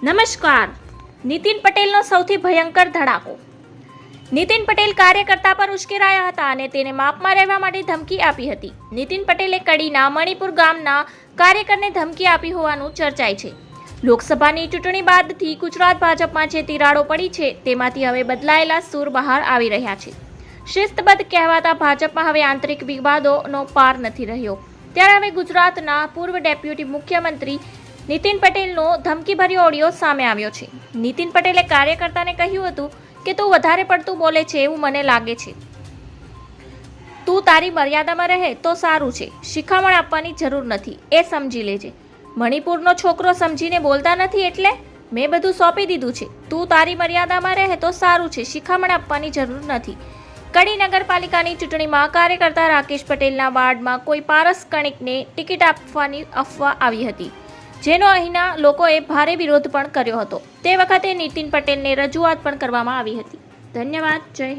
નમસ્કાર. નીતિન પટેલનો સૌથી ભયંકર ધડાકો. નીતિન પટેલ કાર્યકર્તા પર ઉશ્કેરાયા હતા અને તેને માપમાં રહેવા માટે ધમકી આપી હતી. નીતિન પટેલે કડીના મણિપુર ગામના કાર્યકરને ધમકી આપી હોવાનું ચર્ચાય છે. લોકસભાની ચૂંટણી બાદથી ગુજરાત ભાજપમાં જે તિરાડો પડી છે તેમાંથી હવે બદલાયેલા સૂર બહાર આવી રહ્યા છે. શિસ્તબદ્ધ કહેવાતા ભાજપમાં હવે આંતરિક વિવાદોનો પાર નથી રહ્યો. ત્યારે હવે ગુજરાતના પૂર્વ ડેપ્યુટી મુખ્યમંત્રી નીતિન પટેલનો ધમકીભર્યો ઓડિયો સામે આવ્યો છે. નીતિન પટેલે કાર્યકર્તાને કહ્યું હતું કે તું વધારે પડતું બોલે છે એવું મને લાગે છે. તું તારી મર્યાદામાં રહે તો સારું છે. શિખામણ આપવાની જરૂર નથી, એ સમજી લેજે. મણિપુરનો છોકરો સમજીને બોલતા નથી એટલે મેં બધું સોંપી દીધું છે. તું તારી મર્યાદામાં રહે તો સારું છે. શિખામણ આપવાની જરૂર નથી. કડી નગરપાલિકાની ચૂંટણીમાં કાર્યકર્તા રાકેશ પટેલના વાર્ડમાં કોઈ પારસ કણિકને ટિકિટ આપવાની અફવા આવી હતી, જેનો અહીંના લોકોએ ભારે વિરોધ પણ કર્યો હતો. તે વખતે નીતિન પટેલને રજૂઆત પણ કરવામાં આવી હતી. ધન્યવાદ. જય હિન્દ.